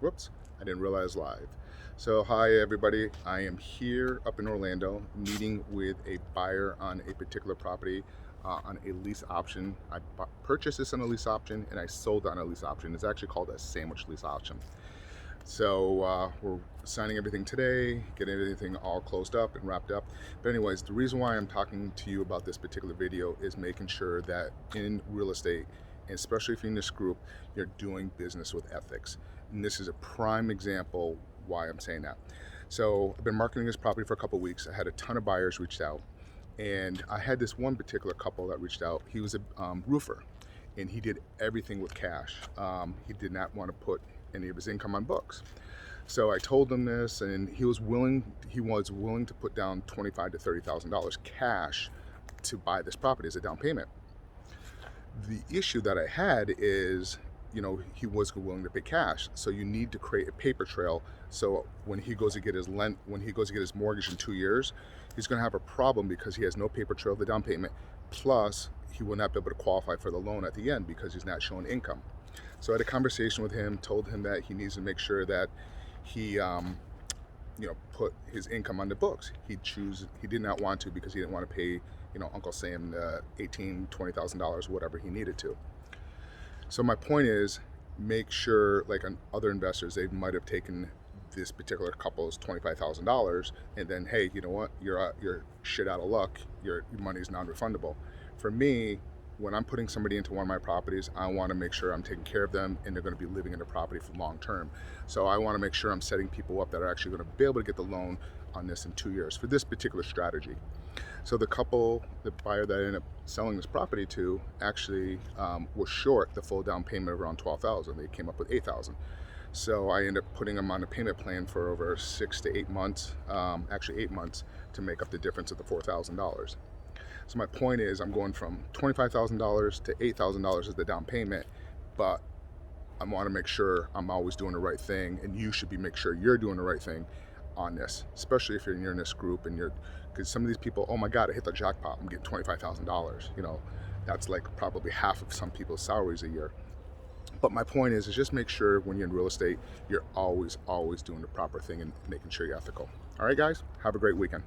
Whoops, I didn't realize live. So hi everybody, I am here up in Orlando meeting with a buyer on a particular property on a lease option. I purchased this on a lease option and I sold it on a lease option. It's actually called a sandwich lease option. So we're signing everything today, getting everything all closed up and wrapped up. But anyways, the reason why I'm talking to you about this particular video is making sure that in real estate, and especially if you're in this group, you're doing business with ethics. And this is a prime example why I'm saying that. So I've been marketing this property for a couple of weeks. I had a ton of buyers reached out. And I had this one particular couple that reached out. He was a roofer and he did everything with cash. He did not want to put any of his income on books. So I told him this, and he was willing to put down $25,000 to $30,000 cash to buy this property as a down payment. The issue that I had is, he was willing to pay cash. So you need to create a paper trail. So when he goes to get his mortgage in 2 years, he's going to have a problem because he has no paper trail of the down payment. Plus, he will not be able to qualify for the loan at the end because he's not showing income. So I had a conversation with him, told him that he needs to make sure that he, put his income on the books. He did not want to because he didn't want to pay, Uncle Sam $18,000, $20,000, whatever he needed to. So my point is, make sure, like on other investors, they might have taken this particular couple's $25,000 and then, hey, you know what, you're shit out of luck, your money is non-refundable. For me, when I'm putting somebody into one of my properties, I want to make sure I'm taking care of them and they're going to be living in the property for long term. So I want to make sure I'm setting people up that are actually going to be able to get the loan on this in 2 years for this particular strategy. So the buyer that I ended up selling this property to, actually was short the full down payment of around $12,000. They came up with $8,000. So I ended up putting them on a payment plan for over 6 to 8 months, actually 8 months, to make up the difference of the $4,000. So my point is, I'm going from $25,000 to $8,000 as the down payment, but I want to make sure I'm always doing the right thing, and you should make sure you're doing the right thing on this, especially if you're in this group and because some of these people, oh my God, I hit the jackpot, I'm getting $25,000. That's like probably half of some people's salaries a year. But my point is just make sure when you're in real estate, you're always doing the proper thing and making sure you're ethical. All right, guys, have a great weekend.